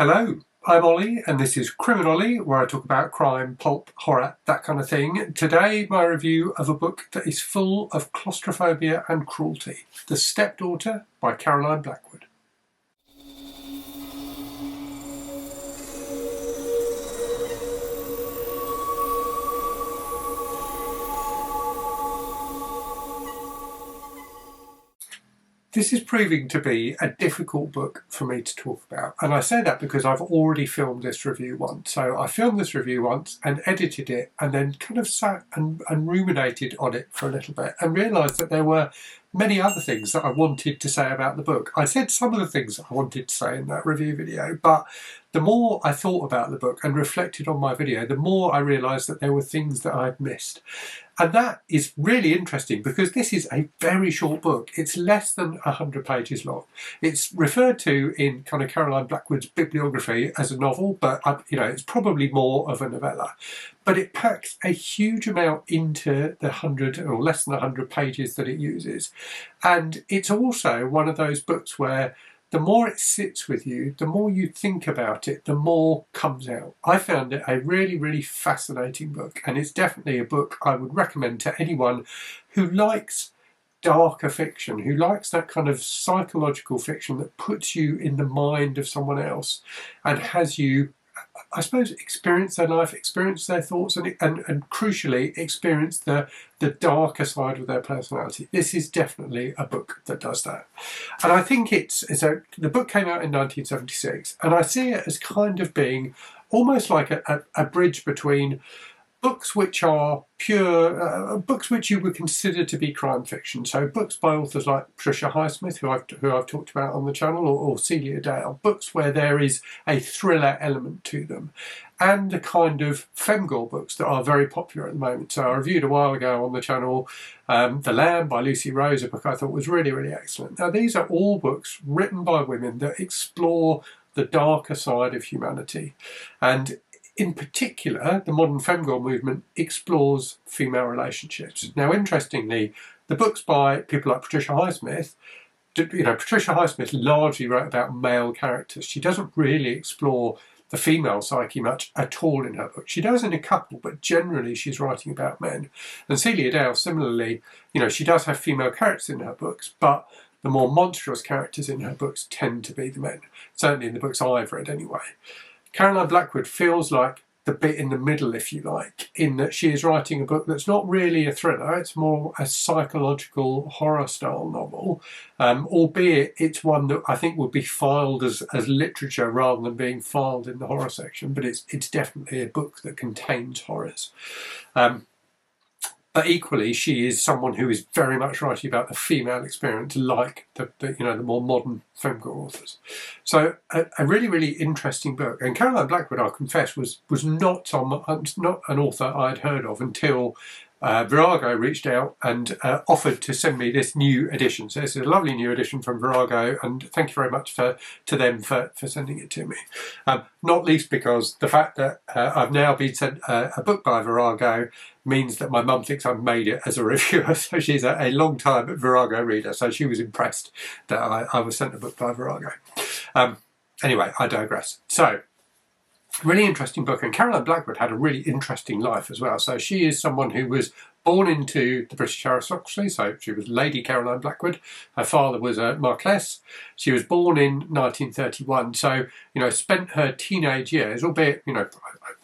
Hello, I'm Ollie and this is CriminOlly, where I talk about crime, pulp, horror, that kind of thing. Today my review of a book that is full of claustrophobia and cruelty, The Stepdaughter by Caroline Blackwood. This is proving to be a difficult book for me to talk about, and I say that because I've already filmed this review once. So I filmed this review once and edited it and then kind of sat and ruminated on it for a little bit and realised that there were many other things that I wanted to say about the book. I said some of the things I wanted to say in that review video, but the more I thought about the book and reflected on my video, the more I realised that there were things that I'd missed. And that is really interesting because this is a very short book. It's less than 100 pages long. It's referred to in kind of Caroline Blackwood's bibliography as a novel, but it's probably more of a novella. But it packs a huge amount into the 100 or less than 100 pages that it uses. And it's also one of those books where the more it sits with you, the more you think about it, the more comes out. I found it a really, really fascinating book, and it's definitely a book I would recommend to anyone who likes darker fiction, who likes that kind of psychological fiction that puts you in the mind of someone else and has you, I suppose, experience their life, experience their thoughts, and crucially experience the darker side of their personality. This is definitely a book that does that. And I think the book came out in 1976, and I see it as kind of being almost like a bridge between books which are pure, books which you would consider to be crime fiction. So books by authors like Patricia Highsmith, who I've talked about on the channel, or Celia Dale. Books where there is a thriller element to them. And the kind of femgore books that are very popular at the moment. So I reviewed a while ago on the channel The Lamb by Lucy Rose, a book I thought was really, really excellent. Now these are all books written by women that explore the darker side of humanity. And in particular, the modern femgore movement explores female relationships. Now, interestingly, the books by people like Patricia Highsmith, Patricia Highsmith largely wrote about male characters. She doesn't really explore the female psyche much at all in her book. She does in a couple, but generally she's writing about men. And Celia Dale, similarly, she does have female characters in her books, but the more monstrous characters in her books tend to be the men. Certainly in the books I've read anyway. Caroline Blackwood feels like the bit in the middle, if you like, in that she is writing a book that's not really a thriller, it's more a psychological horror-style novel, albeit it's one that I think would be filed as literature rather than being filed in the horror section, but it's definitely a book that contains horrors. But equally, she is someone who is very much writing about the female experience, like the more modern femgore authors. So a really, really interesting book. And Caroline Blackwood, I'll confess, was not an author I'd heard of until Virago reached out and offered to send me this new edition. So this is a lovely new edition from Virago, and thank you very much to them for sending it to me. Not least because the fact that I've now been sent a book by Virago means that my mum thinks I've made it as a reviewer. So she's a long time Virago reader, so she was impressed that I was sent a book by Virago. Anyway, I digress. So, really interesting book, and Caroline Blackwood had a really interesting life as well. So she is someone who was born into the British aristocracy, so she was Lady Caroline Blackwood. Her father was a Marquess. She was born in 1931, so spent her teenage years, albeit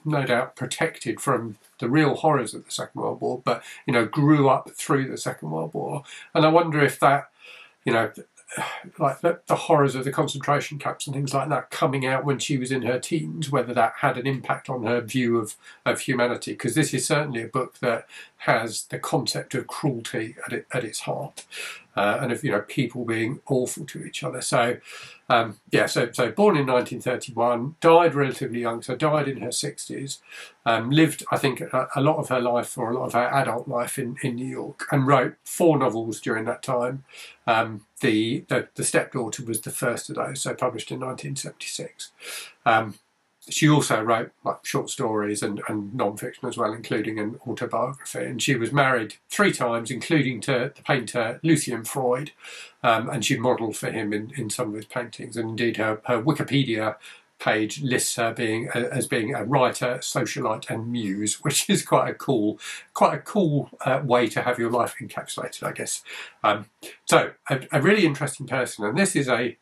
no doubt protected from the real horrors of the Second World War, but grew up through the Second World War. And I wonder if that like the horrors of the concentration camps and things like that coming out when she was in her teens, whether that had an impact on her view of humanity, because this is certainly a book that has the concept of cruelty at its heart, and of people being awful to each other. So so born in 1931, died relatively young, so died in her 60s, lived, I think, a lot of her life, or a lot of her adult life in New York, and wrote 4 novels during that time. The Stepdaughter was the first of those, so published in 1976. She also wrote short stories and non-fiction as well, including an autobiography. And she was married 3 times, including to the painter Lucian Freud, and she modelled for him in some of his paintings. And indeed, her Wikipedia page lists her as being a writer, socialite, and muse, which is quite a cool way to have your life encapsulated, I guess. So a really interesting person, and this is a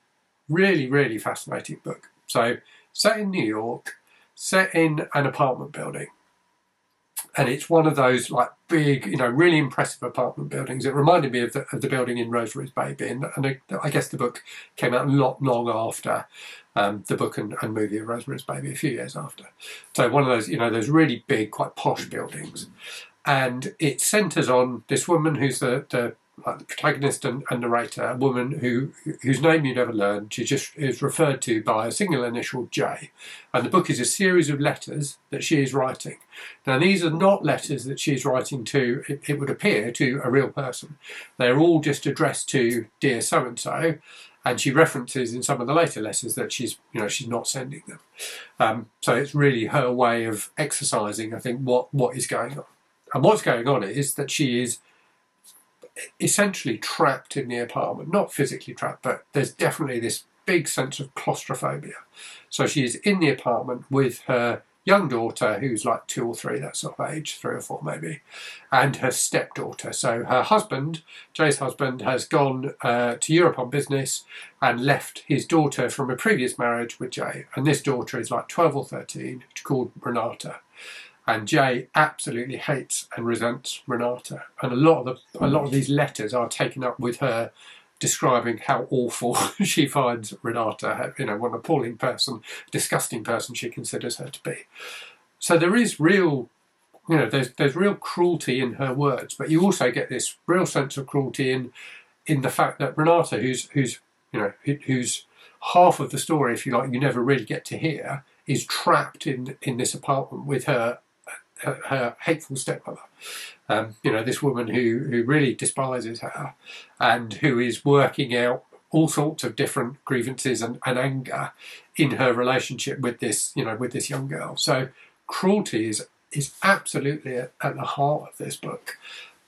really, really fascinating book. So set in New York, set in an apartment building. And it's one of those like big, really impressive apartment buildings. It reminded me of the building in Rosemary's Baby, and I guess the book came out not long after the book and movie of Rosemary's Baby, a few years after. So one of those, those really big, quite posh buildings, and it centres on this woman who's the protagonist and narrator, a woman whose name you never learn. She just is referred to by a single initial J. And the book is a series of letters that she is writing. Now, these are not letters that she is writing to, it would appear, to a real person. They're all just addressed to dear so-and-so, and she references in some of the later letters that she's not sending them. So it's really her way of exercising, I think, what is going on. And what's going on is that she is essentially trapped in the apartment, not physically trapped, but there's definitely this big sense of claustrophobia. So she is in the apartment with her young daughter, who's like 2 or 3, that sort of age, 3 or 4 maybe, and her stepdaughter. So her husband, Jay's husband, has gone to Europe on business and left his daughter from a previous marriage with Jay. And this daughter is like 12 or 13, called Renata. And Jay absolutely hates and resents Renata, and a lot of these letters are taken up with her describing how awful she finds Renata, what an appalling person, disgusting person she considers her to be. So there is real, there's real cruelty in her words, but you also get this real sense of cruelty in the fact that Renata, who's half of the story, if you like, you never really get to hear, is trapped in this apartment with her hateful stepmother, this woman who really despises her and who is working out all sorts of different grievances and anger in her relationship with this young girl. So cruelty is absolutely at the heart of this book.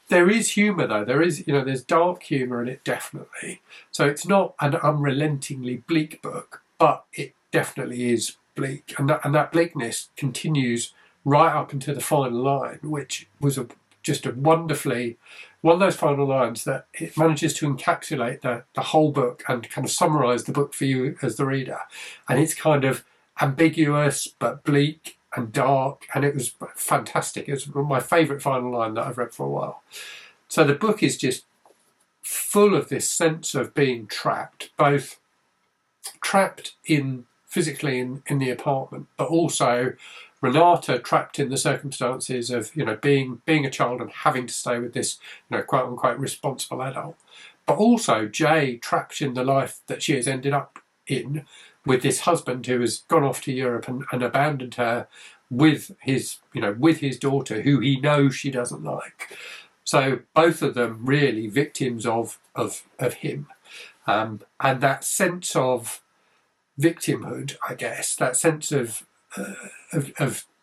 There is humour though. There's dark humour in it, definitely. So it's not an unrelentingly bleak book, but it definitely is bleak, and that bleakness continues right up into the final line, which was just a wonderfully, one of those final lines that it manages to encapsulate the whole book and kind of summarise the book for you as the reader. And it's kind of ambiguous but bleak and dark, and it was fantastic. It was my favourite final line that I've read for a while. So the book is just full of this sense of being trapped, both trapped physically in the apartment, but also Renata trapped in the circumstances of being a child and having to stay with this quote unquote responsible adult, but also Jay trapped in the life that she has ended up in with this husband who has gone off to Europe and abandoned her with his daughter, who he knows she doesn't like. So both of them really victims of him, and that sense of victimhood, I guess, that sense of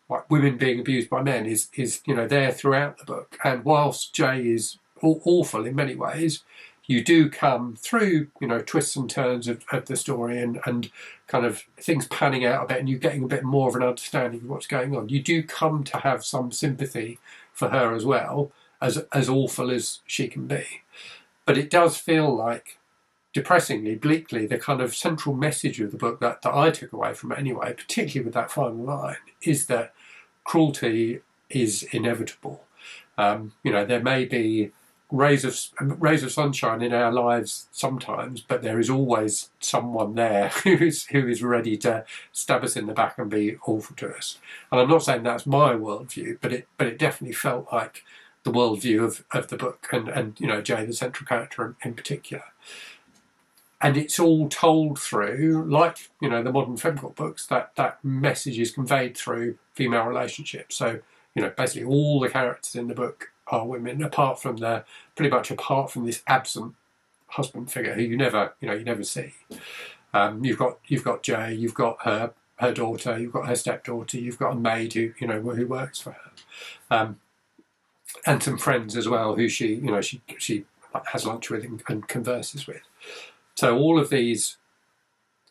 like women being abused by men is there throughout the book. And whilst Jay is awful in many ways, you do come through twists and turns of the story and kind of things panning out a bit, and you're getting a bit more of an understanding of what's going on. You do come to have some sympathy for her as well, as awful as she can be. But it does feel like, depressingly, bleakly, the kind of central message of the book that I took away from it anyway, particularly with that final line, is that cruelty is inevitable. There may be rays of sunshine in our lives sometimes, but there is always someone there who is ready to stab us in the back and be awful to us. And I'm not saying that's my worldview, but it definitely felt like the worldview of the book and Jay, the central character in particular. And it's all told through, like, the modern femcult books, that message is conveyed through female relationships. So, basically all the characters in the book are women, pretty much apart from this absent husband figure who you never see. You've got Jay, you've got her daughter, you've got her stepdaughter, you've got a maid who works for her, and some friends as well who she has lunch with and converses with. So all of these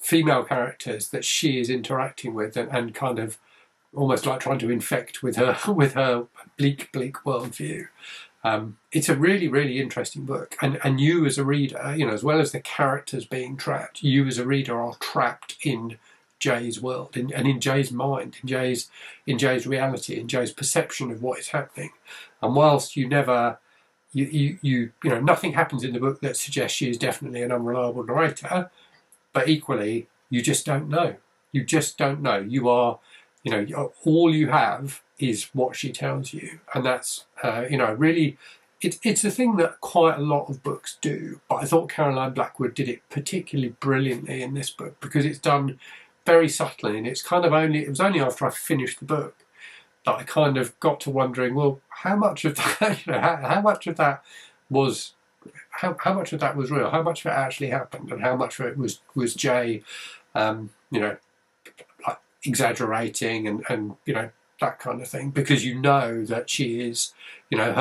female characters that she is interacting with, and kind of almost like trying to infect with her with her bleak worldview. It's a really, really interesting book, and you as a reader, you know, as well as the characters being trapped, you as a reader are trapped in Jay's world, and in Jay's mind, in Jay's reality, in Jay's perception of what is happening. And whilst you never, you know, nothing happens in the book that suggests she is definitely an unreliable narrator, but equally, you just don't know. You just don't know. You are, you know, all you have is what she tells you, and that's, you know, really, it's a thing that quite a lot of books do. But I thought Caroline Blackwood did it particularly brilliantly in this book, because it's done very subtly, and it's kind of it was only after I finished the book that I kind of got to wondering, well, how much of that, you know, how much of that was, how much of that was real, how much of it actually happened, and how much of it was Jay, you know, like exaggerating and you know, that kind of thing, because you know that she is, you know,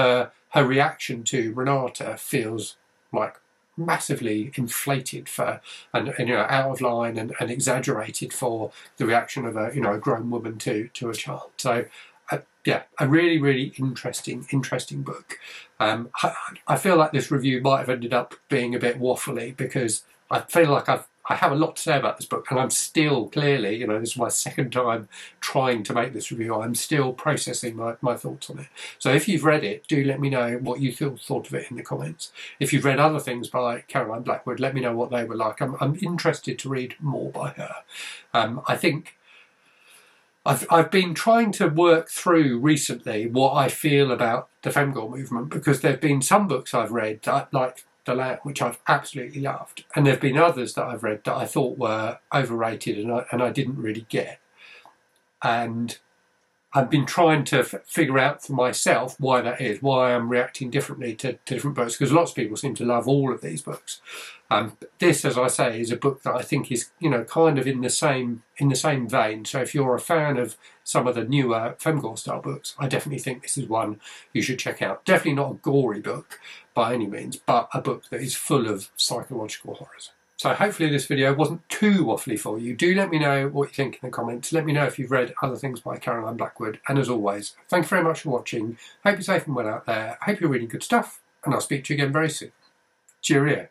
her reaction to Renata feels like massively inflated and you know, out of line and exaggerated for the reaction of a, you know, a grown woman to a child. So yeah, a really, really interesting book. I feel like this review might have ended up being a bit waffly, because I feel like I have a lot to say about this book, and I'm still clearly, you know, this is my second time trying to make this review, I'm still processing my thoughts on it. So if you've read it, do let me know what you thought of it in the comments. If you've read other things by Caroline Blackwood, let me know what they were like. I'm interested to read more by her. I think I've been trying to work through recently what I feel about the femgirl movement, because there have been some books I've read that, like The Lamb, which I've absolutely loved, and there have been others that I've read that I thought were overrated and I didn't really get. And I've been trying to figure out for myself why that is, why I'm reacting differently to different books, because lots of people seem to love all of these books. This, as I say, is a book that I think is, you know, kind of in the same vein. So if you're a fan of some of the newer femgirl style books, I definitely think this is one you should check out. Definitely not a gory book by any means, but a book that is full of psychological horrors. So hopefully this video wasn't too waffly for you. Do let me know what you think in the comments. Let me know if you've read other things by Caroline Blackwood. And as always, thank you very much for watching. Hope you're safe and well out there. Hope you're reading good stuff, and I'll speak to you again very soon. Cheerio.